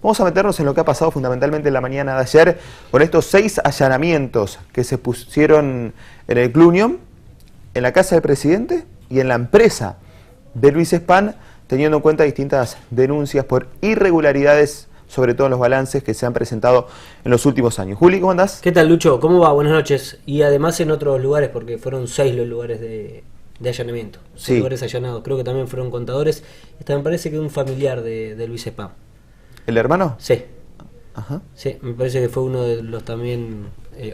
Vamos a meternos en lo que ha pasado fundamentalmente en la mañana de ayer con estos 6 allanamientos que se pusieron en el Club Unión, en la casa del presidente y en la empresa de Luis Spam, teniendo en cuenta distintas denuncias por irregularidades, sobre todo en los balances que se han presentado en los últimos años. Juli, ¿cómo andás? ¿Qué tal, Lucho? ¿Cómo va? Buenas noches. Y además en otros lugares, porque fueron 6 los lugares de allanamiento. 6 Sí. lugares allanados. Creo que también fueron contadores. Esta me parece que un familiar de Luis Spam. ¿El hermano? Sí. Ajá. Sí, me parece que fue uno de los también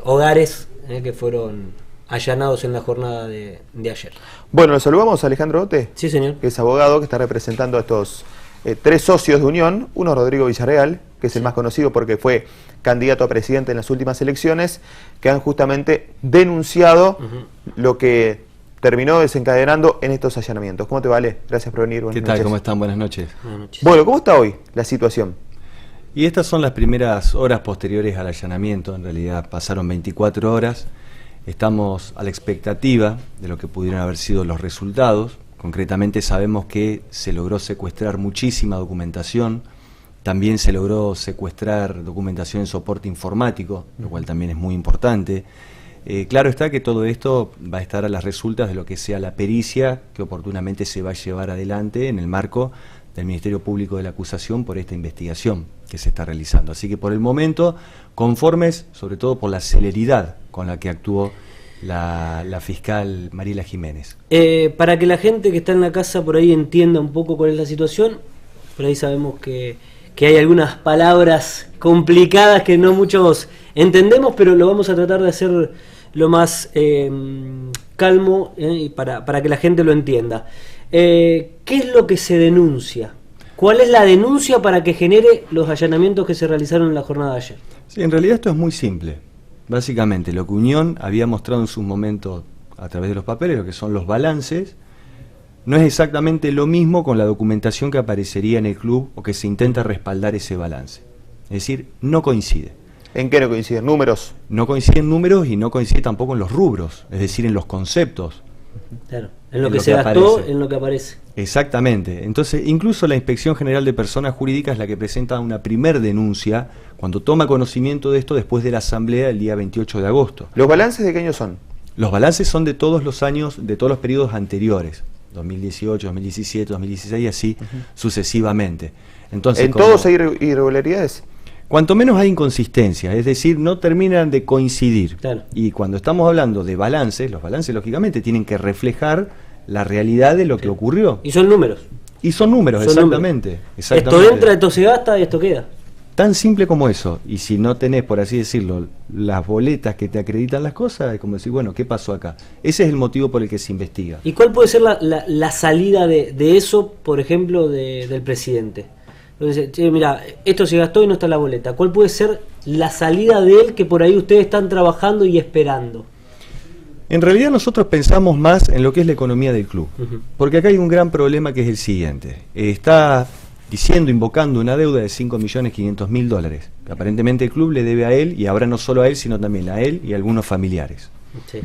hogares que fueron allanados en la jornada de ayer. Bueno, lo saludamos a Alejandro Ote, Sí, señor. que es abogado, que está representando a estos 3 socios de Unión. Uno, Rodrigo Villarreal, que es el más conocido porque fue candidato a presidente en las últimas elecciones, que han justamente denunciado lo que terminó desencadenando en estos allanamientos. ¿Cómo te va, Ale? Gracias por venir. ¿Qué tal? ¿Cómo están? Buenas noches. Buenas noches. Bueno, ¿cómo está hoy la situación? Y estas son las primeras horas posteriores al allanamiento. En realidad pasaron 24 horas. Estamos a la expectativa de lo que pudieran haber sido los resultados. Concretamente sabemos que se logró secuestrar muchísima documentación. También se logró secuestrar documentación en soporte informático, lo cual también es muy importante. Claro está que todo esto va a estar a las resultas de lo que sea la pericia que oportunamente se va a llevar adelante en el marco del Ministerio Público de la Acusación por esta investigación que se está realizando. Así que por el momento, conformes, sobre todo por la celeridad con la que actuó la fiscal Mariela Jiménez. Para que la gente que está en la casa por ahí entienda un poco cuál es la situación, por ahí sabemos que hay algunas palabras complicadas que no muchos entendemos, pero lo vamos a tratar de hacer lo más calmo y para que la gente lo entienda. ¿Qué es lo que se denuncia? ¿Cuál es la denuncia para que genere los allanamientos que se realizaron en la jornada de ayer? Sí, en realidad esto es muy simple. Básicamente, lo que Unión había mostrado en sus momentos a través de los papeles, lo que son los balances, no es exactamente lo mismo con la documentación que aparecería en el club o que se intenta respaldar ese balance. Es decir, no coincide. ¿En qué no coinciden? ¿Números? No coinciden números y no coincide tampoco en los rubros, es decir, en los conceptos. Claro, en lo que se gastó, aparece. en lo que aparece. Exactamente. Entonces, incluso la Inspección General de Personas Jurídicas es la que presenta una primer denuncia cuando toma conocimiento de esto después de la asamblea el día 28 de agosto. ¿Los balances de qué año son? Los balances son de todos los años, de todos los periodos anteriores, 2018, 2017, 2016 y así sucesivamente. Entonces, ¿En todos hay irregularidades? Cuanto menos hay inconsistencia, es decir, no terminan de coincidir. Claro. Y cuando estamos hablando de balances, los balances lógicamente tienen que reflejar la realidad de lo que ocurrió. Y son números. Y son números, Son exactamente, números. exactamente. Esto entra, esto se gasta y esto queda. Tan simple como eso. Y si no tenés, por así decirlo, las boletas que te acreditan las cosas, es como decir, bueno, ¿qué pasó acá? Ese es el motivo por el que se investiga. ¿Y cuál puede ser la salida de eso, por ejemplo, del presidente? Entonces, che, mira, esto se gastó y no está en la boleta. ¿Cuál puede ser la salida de él que por ahí ustedes están trabajando y esperando? En realidad nosotros pensamos más en lo que es la economía del club. Porque acá hay un gran problema que es el siguiente. Está diciendo, invocando una deuda de $5.500.000 que aparentemente el club le debe a él, y ahora no solo a él, sino también a él y a algunos familiares. Sí.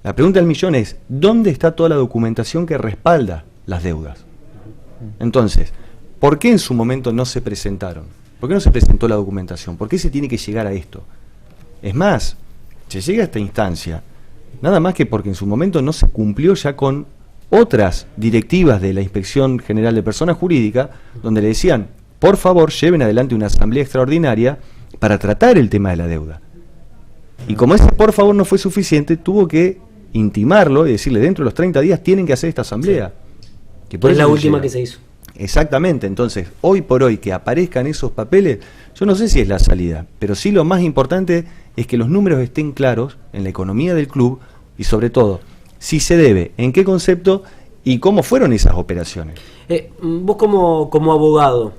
La pregunta del millón es, ¿dónde está toda la documentación que respalda las deudas? Entonces, ¿por qué en su momento no se presentaron? ¿Por qué no se presentó la documentación? ¿Por qué se tiene que llegar a esto? Es más, se llega a esta instancia, nada más que porque en su momento no se cumplió ya con otras directivas de la Inspección General de Personas Jurídicas, donde le decían, por favor, lleven adelante una asamblea extraordinaria para tratar el tema de la deuda. Y como ese por favor no fue suficiente, tuvo que intimarlo y decirle, dentro de los 30 días tienen que hacer esta asamblea. Que por Es eso la se última llega. que se hizo. Exactamente, entonces, hoy por hoy que aparezcan esos papeles, yo no sé si es la salida, pero sí lo más importante es que los números estén claros en la economía del club y sobre todo, si se debe, en qué concepto y cómo fueron esas operaciones. Vos como abogado,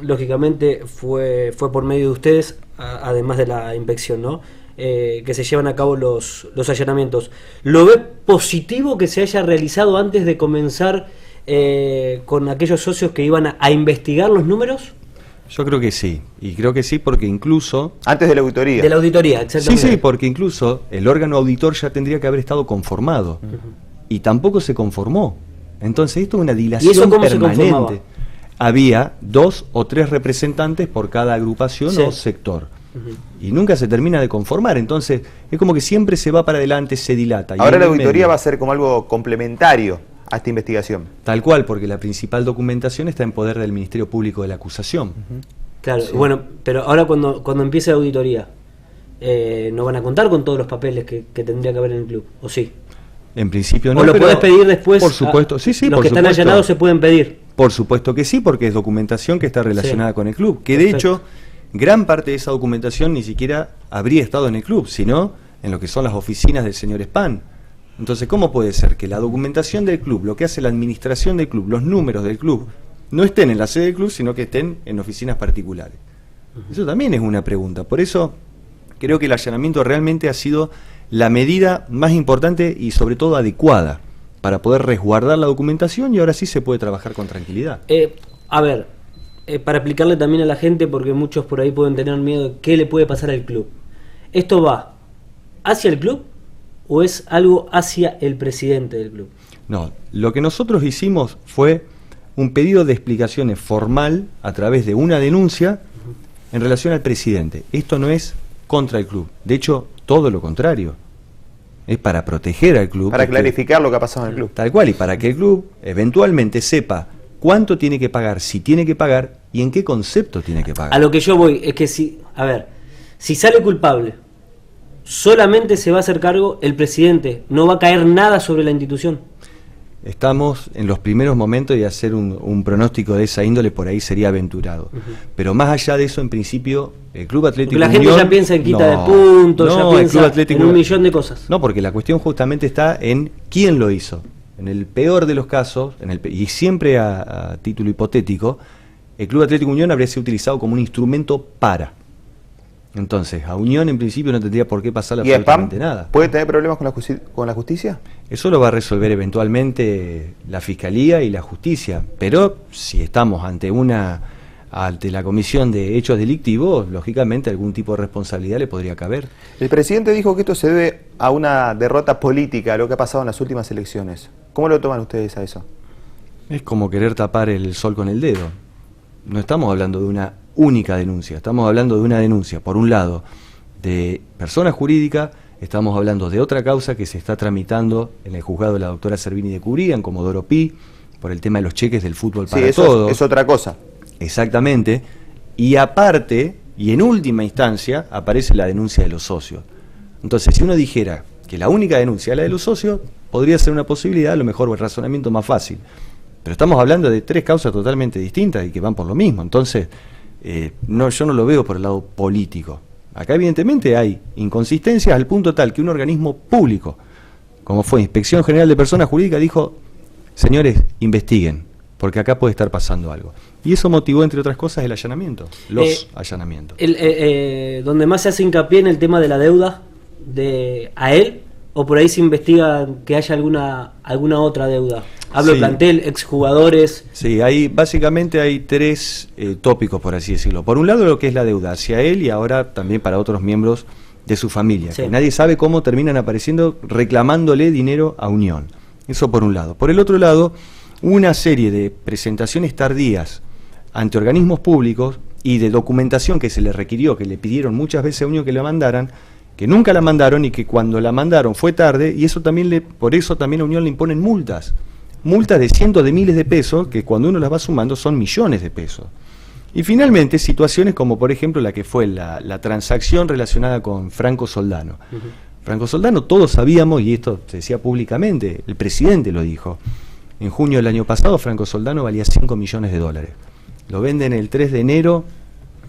lógicamente fue por medio de ustedes, además de la inspección, ¿no? Que se llevan a cabo los allanamientos. ¿Lo ve positivo que se haya realizado antes de comenzar con aquellos socios que iban a investigar los números? Yo creo que sí, y creo que sí porque incluso... Antes de la auditoría. De la auditoría, exactamente. Sí, porque incluso el órgano auditor ya tendría que haber estado conformado, y tampoco se conformó. Entonces esto es una dilación ¿Y eso cómo se permanente. conformaba? había 2 o 3 representantes por cada agrupación Sí. o sector. Y nunca se termina de conformar, entonces es como que siempre se va para adelante, se dilata. Y Ahora en la el auditoría medio, va a ser como algo complementario a esta investigación. tal cual, porque la principal documentación está en poder del Ministerio Público de la Acusación. Claro, bueno, pero ahora cuando empiece la auditoría, ¿no van a contar con todos los papeles que tendría que haber en el club? ¿O sí? En principio no. ¿O lo pero podés pedir después? Por supuesto, sí, Los por que están supuesto. allanados se pueden pedir. Por supuesto que sí, porque es documentación que está relacionada Sí. con el club. Que Perfecto. de hecho, gran parte de esa documentación ni siquiera habría estado en el club, sino en lo que son las oficinas del señor Span. Entonces, ¿cómo puede ser que la documentación del club, lo que hace la administración del club, los números del club, no estén en la sede del club, sino que estén en oficinas particulares? Eso también es una pregunta. Por eso creo que el allanamiento realmente ha sido la medida más importante y sobre todo adecuada para poder resguardar la documentación, y ahora sí se puede trabajar con tranquilidad. A ver, para explicarle también a la gente, porque muchos por ahí pueden tener miedo de qué le puede pasar al club. ¿Esto va hacia el club o es algo hacia el presidente del club? No, lo que nosotros hicimos fue un pedido de explicaciones formal a través de una denuncia en relación al presidente. Esto no es contra el club, de hecho, todo lo contrario. Es para proteger al club. Para porque- clarificar lo que ha pasado en el club. Tal cual, y para que el club eventualmente sepa cuánto tiene que pagar, si tiene que pagar y en qué concepto tiene que pagar. A lo que yo voy es que si sale culpable, solamente se va a hacer cargo el presidente, no va a caer nada sobre la institución. Estamos en los primeros momentos y hacer un pronóstico de esa índole por ahí sería aventurado. Pero más allá de eso, en principio, el Club Atlético Porque la gente Unión- ya piensa en quita No, de puntos, no, ya el piensa Club Atlético- en un millón de cosas. No, porque la cuestión justamente está en quién lo hizo. En el peor de los casos, y siempre a título hipotético, el Club Atlético Unión habría sido utilizado como un instrumento para. Entonces, a Unión en principio no tendría por qué pasar ¿Y Spam absolutamente nada. puede tener problemas con la justicia? Eso lo va a resolver eventualmente la Fiscalía y la Justicia, pero si estamos ante la comisión de hechos delictivos, lógicamente algún tipo de responsabilidad le podría caber. El presidente dijo que esto se debe a una derrota política, a lo que ha pasado en las últimas elecciones. ¿Cómo lo toman ustedes a eso? Es como querer tapar el sol con el dedo. No estamos hablando de una única denuncia, estamos hablando de una denuncia, por un lado, de persona jurídica, estamos hablando de otra causa que se está tramitando en el juzgado de la doctora Servini de Cubría, en Comodoro Pi, por el tema de los cheques del fútbol Sí, para eso todos. es otra cosa. Exactamente, y aparte, y en última instancia, aparece la denuncia de los socios. Entonces, si uno dijera que la única denuncia es la de los socios, podría ser una posibilidad, a lo mejor el razonamiento más fácil. Pero estamos hablando de 3 causas totalmente distintas y que van por lo mismo. Entonces, yo no lo veo por el lado político. Acá evidentemente hay inconsistencias al punto tal que un organismo público, como fue Inspección General de Personas Jurídicas, dijo: señores, investiguen, porque acá puede estar pasando algo. Y eso motivó, entre otras cosas, el allanamiento, los allanamientos. Donde más se hace hincapié en el tema de la deuda a él, o por ahí se investiga que haya alguna otra deuda. Hablo Sí. de plantel, exjugadores. Sí, básicamente hay 3 tópicos, por así decirlo. Por un lado, lo que es la deuda hacia él y ahora también para otros miembros de su familia. Sí. Que nadie sabe cómo terminan apareciendo reclamándole dinero a Unión. Eso por un lado. Por el otro lado, una serie de presentaciones tardías ante organismos públicos y de documentación que se le requirió, que le pidieron muchas veces a Unión que la mandaran, que nunca la mandaron y que cuando la mandaron fue tarde, y eso también por eso también a Unión le imponen multas de cientos de miles de pesos, que cuando uno las va sumando son millones de pesos. Y finalmente situaciones como por ejemplo la que fue la transacción relacionada con Franco Soldano. Franco Soldano, todos sabíamos, y esto se decía públicamente, el presidente lo dijo, en junio del año pasado Franco Soldano valía 5 millones de dólares. Lo venden el 3 de enero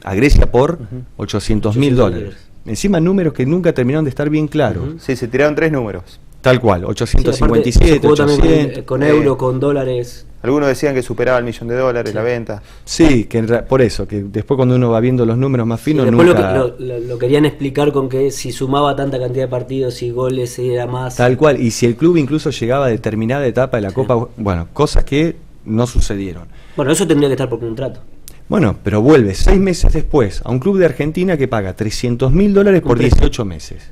a Grecia por 800.000 dólares. Encima números que nunca terminaron de estar bien claros. Sí, se tiraron 3 números. Tal cual, Sí, aparte, 857, se jugó también 800. con euro, con dólares. Algunos decían que superaba el $1.000.000 Sí. la venta. Sí, que por eso, que después cuando uno va viendo los números más finos, Después nunca... lo querían explicar con que si sumaba tanta cantidad de partidos y goles si era más. Tal cual, y si el club incluso llegaba a determinada etapa de la Sí. Copa, bueno, cosas que no sucedieron. Bueno, eso tendría que estar por contrato. Bueno, pero vuelve 6 meses después a un club de Argentina que paga $300.000 por Un préstamo. 18 meses.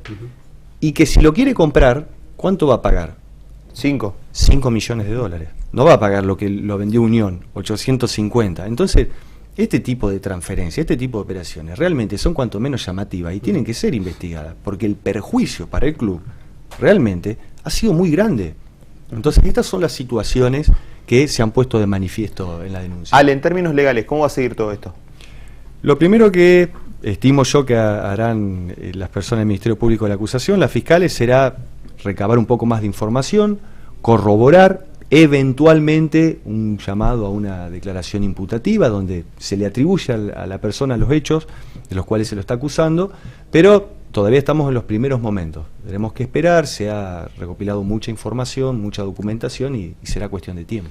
Y que si lo quiere comprar, ¿cuánto va a pagar? 5. 5 millones de dólares. no va a pagar lo que lo vendió Unión, 850. Entonces, este tipo de transferencia, este tipo de operaciones, realmente son cuanto menos llamativas y tienen que ser investigadas, porque el perjuicio para el club realmente ha sido muy grande. Entonces, estas son las situaciones que se han puesto de manifiesto en la denuncia. Ale, en términos legales, ¿cómo va a seguir todo esto? Lo primero que estimo yo que harán las personas del Ministerio Público de la acusación, las fiscales, será recabar un poco más de información, corroborar, eventualmente un llamado a una declaración imputativa donde se le atribuye a la persona los hechos de los cuales se lo está acusando, pero todavía estamos en los primeros momentos. Tenemos que esperar, se ha recopilado mucha información, mucha documentación y será cuestión de tiempo.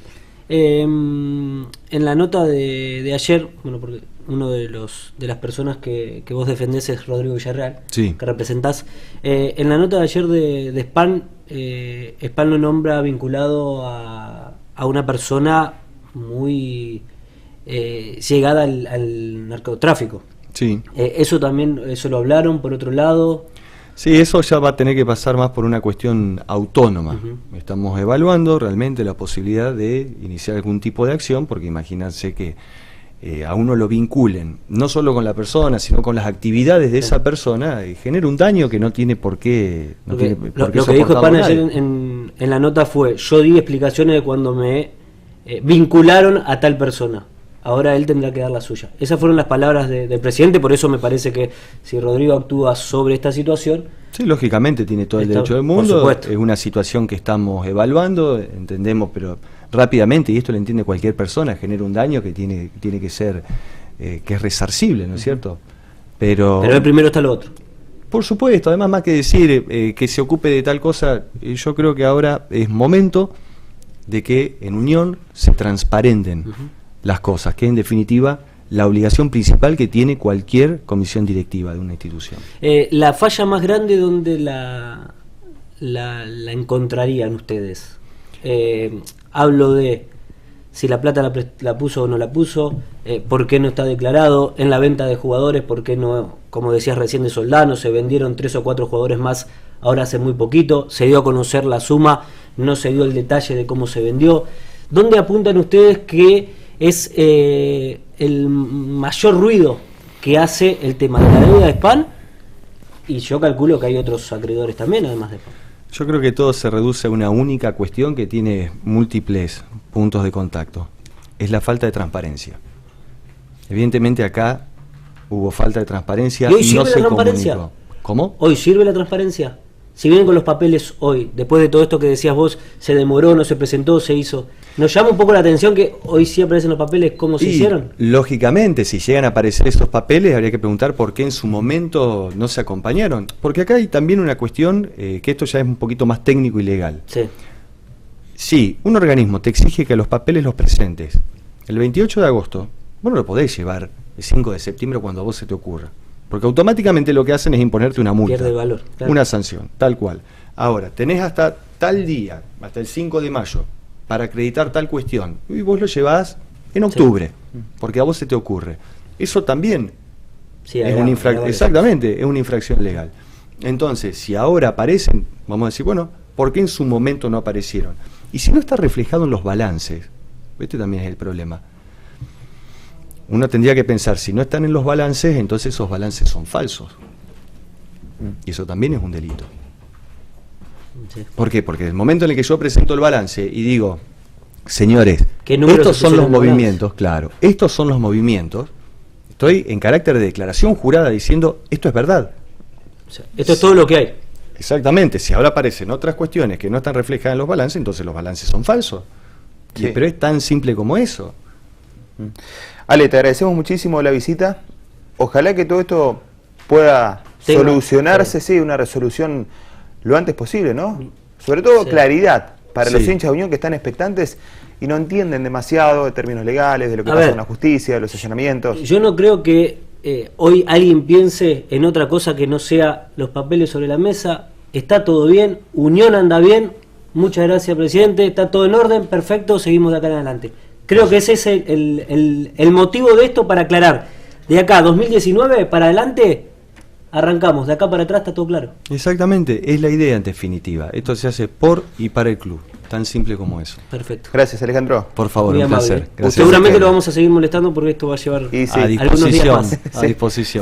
En la nota de ayer, bueno, porque uno de las personas que vos defendés es Rodrigo Villarreal, sí, que representás. En la nota de ayer de SPAN, SPAN lo nombra vinculado a una persona muy llegada al narcotráfico. Sí. Eso lo hablaron por otro lado. Sí, eso ya va a tener que pasar más por una cuestión autónoma. Estamos evaluando realmente la posibilidad de iniciar algún tipo de acción, porque imagínense que a uno lo vinculen, no solo con la persona, sino con las actividades de esa persona, genera un daño que no tiene por qué. Lo que dijo Pan ayer en la nota fue: yo di explicaciones de cuando me vincularon a tal persona. Ahora él tendrá que dar la suya. Esas fueron las palabras del presidente, por eso me parece que si Rodrigo actúa sobre esta situación... Sí, lógicamente tiene todo el derecho del mundo, es una situación que estamos evaluando, entendemos, pero rápidamente, y esto lo entiende cualquier persona, genera un daño que tiene que ser, que es resarcible, ¿no es cierto? Pero el primero está lo otro. Por supuesto, además más que decir que se ocupe de tal cosa, yo creo que ahora es momento de que en Unión se transparenten las cosas, que en definitiva la obligación principal que tiene cualquier comisión directiva de una institución. La falla más grande, ¿dónde la encontrarían ustedes? Hablo de si la plata la puso o no la puso, por qué no está declarado, en la venta de jugadores, por qué no, como decías recién de Soldano, se vendieron 3 o 4 jugadores más ahora hace muy poquito, se dio a conocer la suma, no se dio el detalle de cómo se vendió. ¿Dónde apuntan ustedes que es el mayor ruido que hace el tema de la deuda de SPAN? Y yo calculo que hay otros acreedores también, además de SPAN. Yo creo que todo se reduce a una única cuestión que tiene múltiples puntos de contacto. Es la falta de transparencia. Evidentemente acá hubo falta de transparencia y no se comunicó. ¿Cómo? ¿Hoy sirve la transparencia? Si vienen con los papeles hoy, después de todo esto que decías vos, se demoró, no se presentó, se hizo. ¿Nos llama un poco la atención que hoy sí aparecen los papeles? ¿Cómo se hicieron? Lógicamente, si llegan a aparecer esos papeles, habría que preguntar por qué en su momento no se acompañaron. Porque acá hay también una cuestión, que esto ya es un poquito más técnico y legal. Sí. Si un organismo te exige que los papeles los presentes el 28 de agosto, vos no lo podés llevar el 5 de septiembre cuando a vos se te ocurra. Porque automáticamente lo que hacen es imponerte una multa. Pierde valor. Claro. Una sanción, tal cual. Ahora, tenés hasta tal día, hasta el 5 de mayo, para acreditar tal cuestión, y vos lo llevás en octubre, porque a vos se te ocurre. Eso también es una infracción. Exactamente, es una infracción legal. Entonces, si ahora aparecen, vamos a decir, bueno, ¿por qué en su momento no aparecieron? Y si no está reflejado en los balances, este también es el problema. Uno tendría que pensar, si no están en los balances, entonces esos balances son falsos. Y eso también es un delito. Sí. ¿Por qué? Porque el momento en el que yo presento el balance y digo, señores, estos son los movimientos, claro, estos son los movimientos, estoy en carácter de declaración jurada diciendo, esto es verdad. O sea, esto es todo lo que hay. Exactamente, si ahora aparecen otras cuestiones que no están reflejadas en los balances, entonces los balances son falsos. Sí. Pero es tan simple como eso. Ale, te agradecemos muchísimo la visita. Ojalá que todo esto pueda solucionarse, sí, una resolución lo antes posible, ¿no? Sobre todo claridad para los hinchas de Unión que están expectantes y no entienden demasiado de términos legales, de lo que pasa en la justicia, de los allanamientos. Yo no creo que hoy alguien piense en otra cosa que no sea los papeles sobre la mesa. Está todo bien, Unión anda bien, muchas gracias, presidente, está todo en orden, perfecto, seguimos de acá en adelante. Creo que ese es el motivo de esto, para aclarar. De acá, 2019, para adelante, arrancamos. De acá para atrás está todo claro. Exactamente, es la idea en definitiva. Esto se hace por y para el club. tan simple como eso. Perfecto. Gracias, Alejandro. Por favor, Muy un amable. placer. Gracias. Seguramente lo vamos a seguir molestando porque esto va a llevar Y sí. algunos días disposición, más. a disposición.